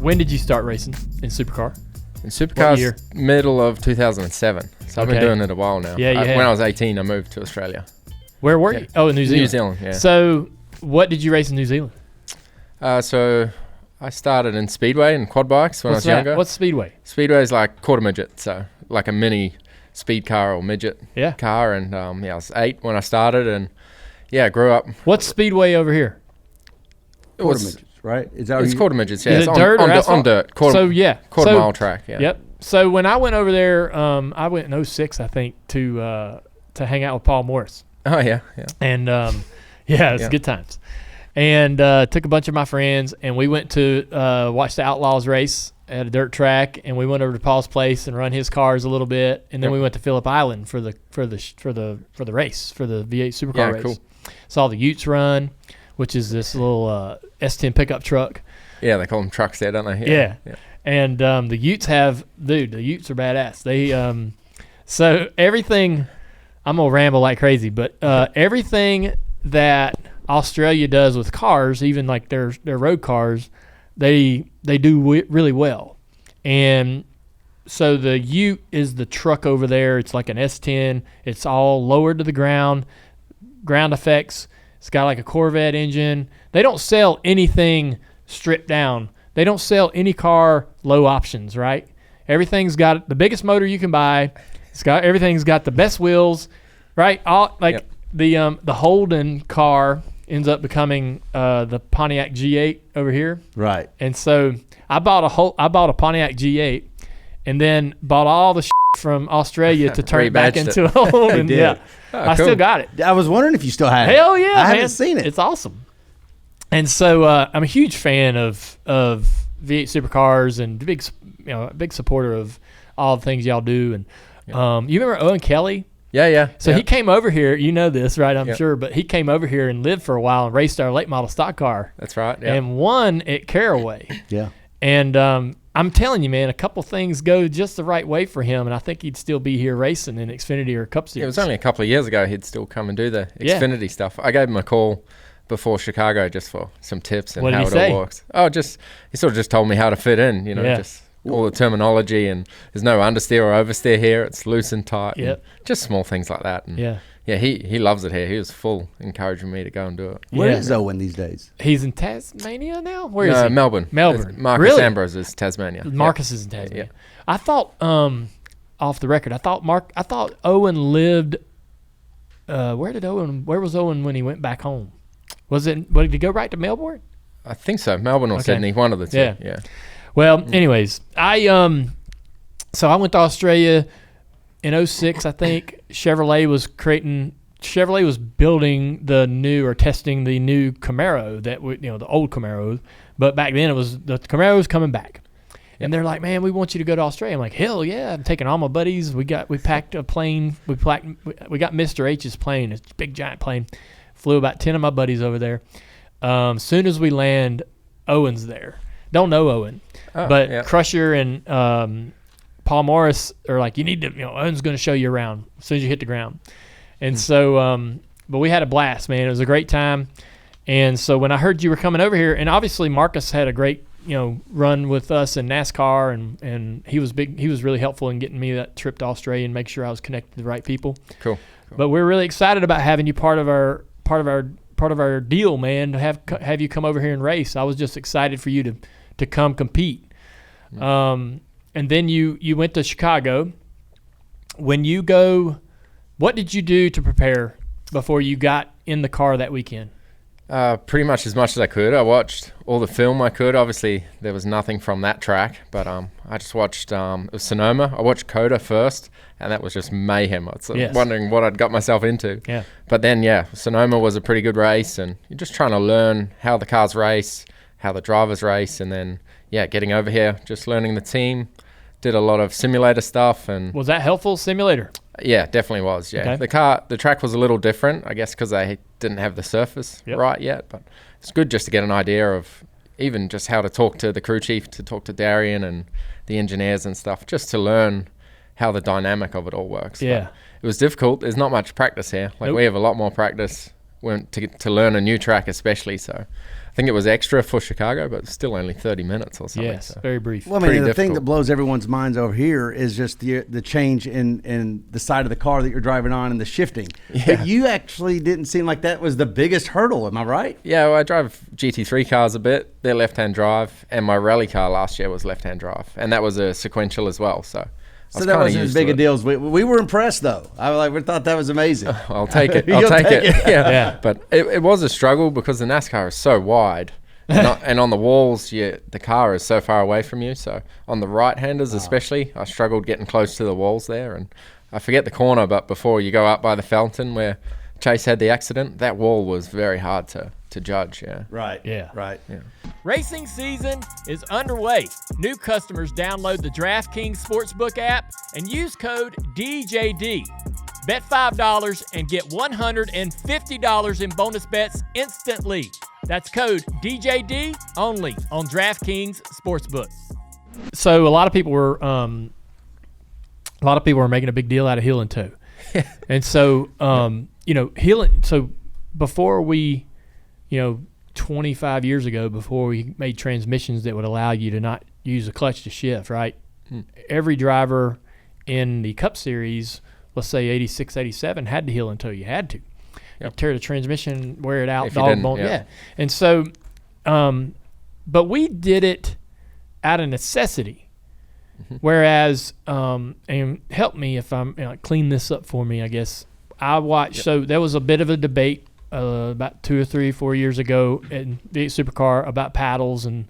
When did you start racing in Supercar? In Supercar, middle of 2007. So I've been doing it a while now. Yeah, When I was 18, I moved to Australia. Where were you? Oh, in New Zealand. New Zealand, yeah. So what did you race in New Zealand? So I started in Speedway and quad bikes when I was younger. What's Speedway? Speedway is like quarter midget, so like a mini speed car or midget car. And I was 8 when I started, and grew up. What's Speedway over here? Quarter midgets, right? It's quarter midgets, yeah. Is it dirt or asphalt? On dirt. Quarter mile track, yeah. Yep. So when I went over there, I went in 06, I think, to hang out with Paul Morris. Oh, yeah. And, it's good times. And took a bunch of my friends, and we went to watch the Outlaws race at a dirt track, and we went over to Paul's place and run his cars a little bit, and then we went to Phillip Island for the race, for the V8 Supercar race. Cool. Saw the Utes run, which is this little S10 pickup truck. Yeah, they call them trucks there, don't they? Yeah. And the Utes the Utes are badass. They so everything. I'm gonna ramble like crazy, but everything that Australia does with cars, even like their road cars, they do really well. And so the Ute is the truck over there. It's like an S10. It's all lowered to the ground effects. It's got like a Corvette engine. They don't sell anything stripped down. They don't sell any car low options, right? Everything's got the biggest motor you can buy. Everything's got the best wheels, right? The Holden car ends up becoming the Pontiac G8 over here, right? And so I bought a Pontiac G8, and then bought all the from Australia to turn it back into a Holden. I still got it. I was wondering if you still had it. Hell yeah, I haven't seen it. It's awesome. And so I'm a huge fan of V8 Supercars and big supporter of all the things y'all do. And you remember Owen Kelly? Yeah. So he came over here. You know this, right? I'm sure. But he came over here and lived for a while and raced our late model stock car. That's right. Yeah. And won at Caraway. Yeah. And I'm telling you, man, a couple things go just the right way for him, and I think he'd still be here racing in Xfinity or Cup Series. It was only a couple of years ago he'd still come and do the Xfinity stuff. I gave him a call before Chicago just for some tips and how it all works. He sort of just told me how to fit in, just all the terminology, and there's no understeer or oversteer here. It's loose and tight. And just small things like that. And he loves it here. He was full encouraging me to go and do it. Where is Owen these days? He's in Tasmania now? Where is he? Melbourne. Marcus Ambrose is Tasmania. Marcus is in Tasmania. I thought, off the record, I thought Owen lived, where was Owen when he went back home? Did he go right to Melbourne? I think so. Melbourne or Sydney, one of the two. Yeah. Well, anyways, so I went to Australia in 06, I think. Chevrolet was building testing the new Camaro the old Camaro, but back then the Camaro was coming back. And they're like, man, we want you to go to Australia. I'm like, hell yeah. I'm taking all my buddies. We packed a plane. We got Mr. H's plane, a big giant plane. Flew about 10 of my buddies over there. Soon as we land, Owen's there. Don't know Owen, but Crusher and Paul Morris are like, you need to, Owen's going to show you around as soon as you hit the ground. And so, but we had a blast, man. It was a great time. And so when I heard you were coming over here, and obviously Marcus had a great, run with us in NASCAR, and he was big. He was really helpful in getting me that trip to Australia and make sure I was connected to the right people. Cool. But we're really excited about having you part of our deal, man. To have you come over here and race. I was just excited for you to come compete. And then you went to Chicago. When you go, what did you do to prepare before you got in the car that weekend? Pretty much as I could. I watched all the film I could. Obviously, there was nothing from that track, but I just watched it was Sonoma. I watched Coda first, and that was just mayhem. I was wondering what I'd got myself into. Yeah. But then, Sonoma was a pretty good race, and you're just trying to learn how the cars race, how the drivers race, and then, getting over here, just learning the team. Did a lot of simulator stuff. And was that helpful, simulator? Yeah, definitely was, yeah. Okay. The track was a little different, I guess, because they didn't have the surface right yet, but it's good just to get an idea of even just how to talk to the crew chief, to talk to Darian and the engineers and stuff, just to learn how the dynamic of it all works. Yeah. But it was difficult. There's not much practice here. We have a lot more practice went to learn a new track especially. So I think it was extra for Chicago, but still only 30 minutes or something. Yes, so. very brief. Well, I mean, the thing that blows everyone's minds over here is just the change in the side of the car that you're driving on and the shifting. Yeah. But you actually didn't seem like that was the biggest hurdle. Am I right? Yeah, well, I drive GT3 cars a bit. They're left-hand drive, and my rally car last year was left-hand drive, and that was a sequential as well. So that wasn't as big a deal as we were impressed, though. We thought that was amazing. I'll take it. I'll take it. Yeah. But it was a struggle because the NASCAR is so wide. And on the walls, the car is so far away from you. So on the right-handers especially, I struggled getting close to the walls there. And I forget the corner, but before you go up by the fountain where Chase had the accident, that wall was very hard to judge. Yeah. Right. Yeah. Right. Yeah. Racing season is underway. New customers download the DraftKings Sportsbook app and use code DJD. Bet $5 and get $150 in bonus bets instantly. That's code DJD only on DraftKings Sportsbook. So a lot of people were making a big deal out of heel and toe, and so so before we, 25 years ago, before we made transmissions that would allow you to not use a clutch to shift, right? Every driver in the Cup Series, let's say 86, 87, had to heel and toe. You had to. Yep. Tear the transmission, wear it out, dog bone. Yeah. And so, but we did it out of necessity. Mm-hmm. Whereas, and help me if I'm clean this up for me, I guess. I watched, so there was a bit of a debate about 2 or 3, 4 years ago in the Supercar about paddles and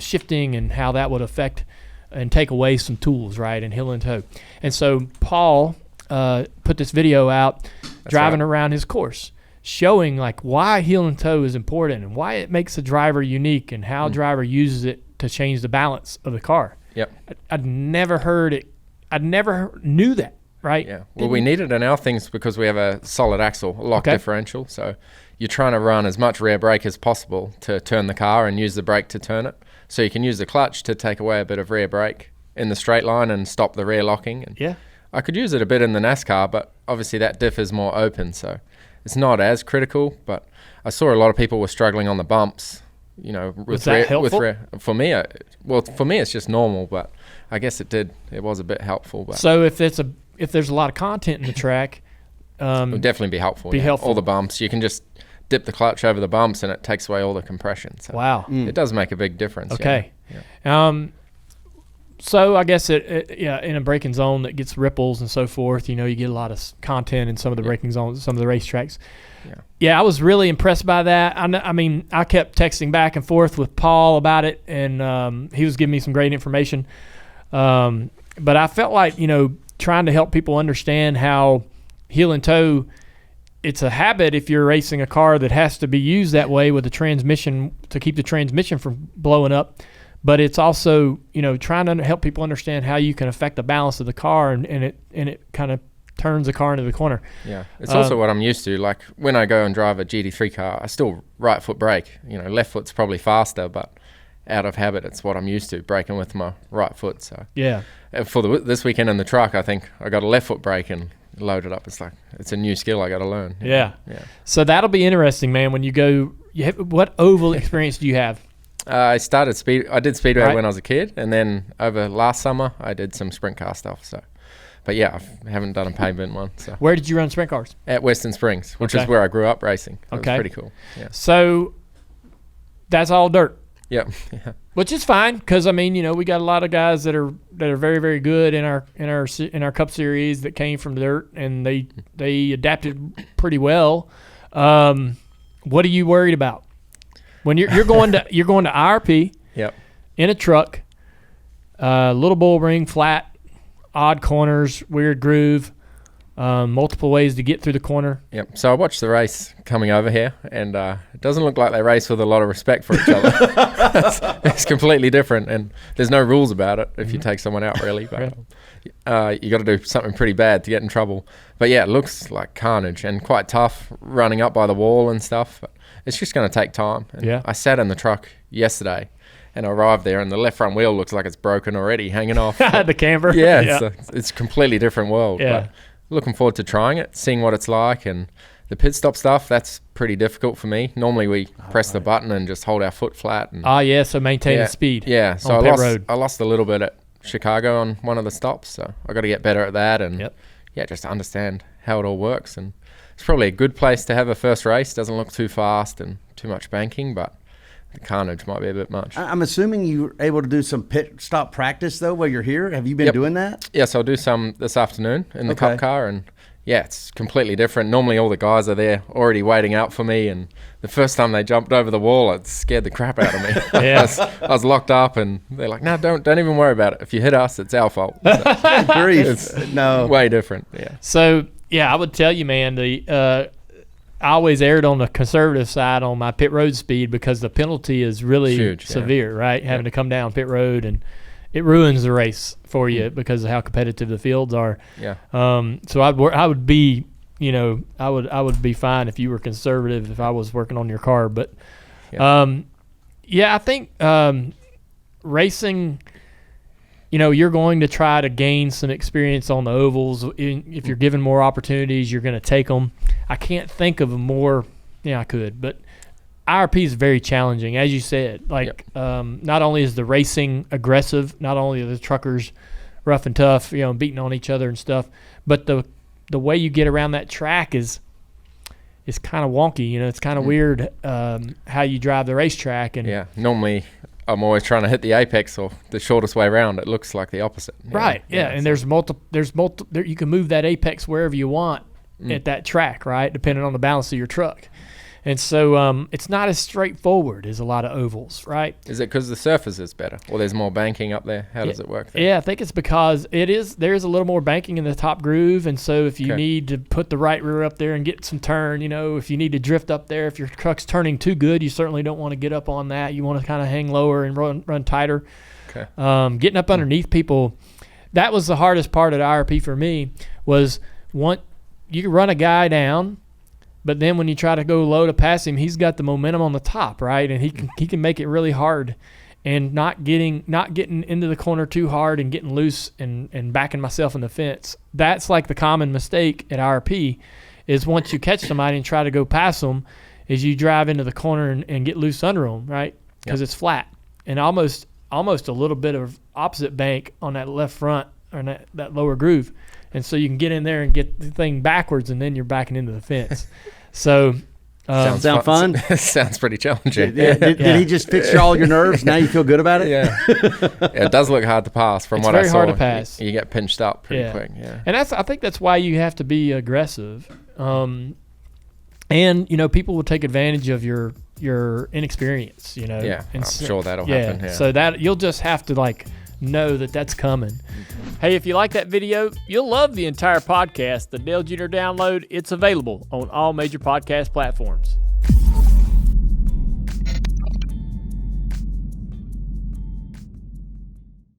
shifting and how that would affect and take away some tools, right, and heel and toe. And so Paul put this video out driving around his course, showing why heel and toe is important and why it makes a driver unique and how a driver uses it to change the balance of the car. Yep. I'd never heard it. I'd never knew that, right? Yeah. Well, we need it in our things because we have a solid axle, a lock differential. So you're trying to run as much rear brake as possible to turn the car and use the brake to turn it. So you can use the clutch to take away a bit of rear brake in the straight line and stop the rear locking. And I could use it a bit in the NASCAR, but obviously that diff is more open, so it's not as critical. But I saw a lot of people were struggling on the bumps, Was that helpful? For me, it's just normal, but I guess it was a bit helpful. But so if there's a lot of content in the track, it would definitely be helpful. Helpful. All the bumps, you can just dip the clutch over the bumps, and it takes away all the compression. So wow, it does make a big difference. Okay. Yeah. So I guess in a braking zone that gets ripples and so forth, you get a lot of content in some of the braking zones, some of the racetracks. Yeah, I was really impressed by that. I mean, I kept texting back and forth with Paul about it, and he was giving me some great information. But I felt like, trying to help people understand how heel and toe, it's a habit if you're racing a car that has to be used that way with the transmission to keep the transmission from blowing up. But it's also, trying to help people understand how you can affect the balance of the car, and it kind of turns the car into the corner. Yeah, it's also what I'm used to. Like when I go and drive a GT3 car, I still right foot brake. Left foot's probably faster, but out of habit, it's what I'm used to, braking with my right foot. So for this weekend in the truck, I think I got a left foot brake and loaded up. It's a new skill I got to learn. Yeah. So that'll be interesting, man. When you go, what oval experience do you have? I did speedway when I was a kid, and then over last summer I did some sprint car stuff. So, but I haven't done a pavement one. So where did you run sprint cars? At Western Springs, which is where I grew up racing. It was pretty cool. Yeah. So that's all dirt. Yep. Which is fine because we got a lot of guys that are very, very good in our Cup Series that came from dirt, and they adapted pretty well. What are you worried about? When you're going to IRP, in a truck, little bull ring, flat, odd corners, weird groove, multiple ways to get through the corner. Yep. So I watched the race coming over here, and it doesn't look like they race with a lot of respect for each other. It's completely different, and there's no rules about it if you take someone out, really. But you got to do something pretty bad to get in trouble. But it looks like carnage and quite tough running up by the wall and stuff. But it's just going to take time. And I sat in the truck yesterday and I arrived there, and the left front wheel looks like it's broken already, hanging off. The camber. It's a completely different world. But looking forward to trying it, seeing what it's like. And The pit stop stuff, that's pretty difficult for me. Normally we press the button and just hold our foot flat. And so maintain the speed. Yeah, so I lost a little bit at Chicago on one of the stops, so I got to get better at that and just understand how it all works. And it's probably a good place to have a first race. Doesn't look too fast and too much banking, but the carnage might be a bit much. I'm assuming you were able to do some pit stop practice though while you're here. Have you been doing that? Yes, I'll do some this afternoon in the Cup car, and it's completely different. Normally all the guys are there already waiting out for me, and the first time they jumped over the wall, it scared the crap out of me. I was locked up, and they're like, no, don't even worry about it. If you hit us, it's our fault. So it's way different. Yeah. So I would tell you, man, I always erred on the conservative side on my pit road speed because the penalty is really huge, severe, right? Having to come down pit road, and it ruins the race for you because of how competitive the fields are. Yeah. So I would be, I would be fine if you were conservative if I was working on your car. But, I think racing, you're going to try to gain some experience on the ovals. If you're given more opportunities, you're going to take them. I can't think of a more. Yeah, I could, but IRP is very challenging, as you said. Not only is the racing aggressive, not only are the truckers rough and tough, beating on each other and stuff, but the way you get around that track is kind of wonky. It's kind of weird how you drive the racetrack. And normally I'm always trying to hit the apex or the shortest way around. It looks like the opposite. Right. Yeah. And there's multiple. You can move that apex wherever you want at that track, right? Depending on the balance of your truck. And so it's not as straightforward as a lot of ovals, right? Is it because the surface is better, or there's more banking up there? How does it work there? Yeah, I think it's because there is a little more banking in the top groove, and so if you need to put the right rear up there and get some turn, if you need to drift up there, if your truck's turning too good, you certainly don't want to get up on that. You want to kind of hang lower and run tighter. Okay. Getting up underneath people, that was the hardest part at IRP for me. Was you could run a guy down. But then when you try to go low to pass him, he's got the momentum on the top, right? And he can make it really hard, and not getting into the corner too hard and getting loose and backing myself in the fence. That's like the common mistake at IRP, is once you catch somebody and try to go past them, is you drive into the corner and get loose under them, right? Because it's flat and almost a little bit of opposite bank on that left front or that lower groove. And so you can get in there and get the thing backwards, and then you're backing into the fence. So sound fun? Sounds pretty challenging. Did he just fix all your nerves? Now you feel good about it? Yeah. It does look hard to pass from what I saw. It's very hard to pass. You get pinched up pretty quick. Yeah. And I think that's why you have to be aggressive. And people will take advantage of your inexperience. Yeah, I'm sure that'll happen. Yeah. So that you'll just have to know that's coming. Hey, if you like that video, you'll love the entire podcast, the Dale Jr. Download. It's available on all major podcast platforms.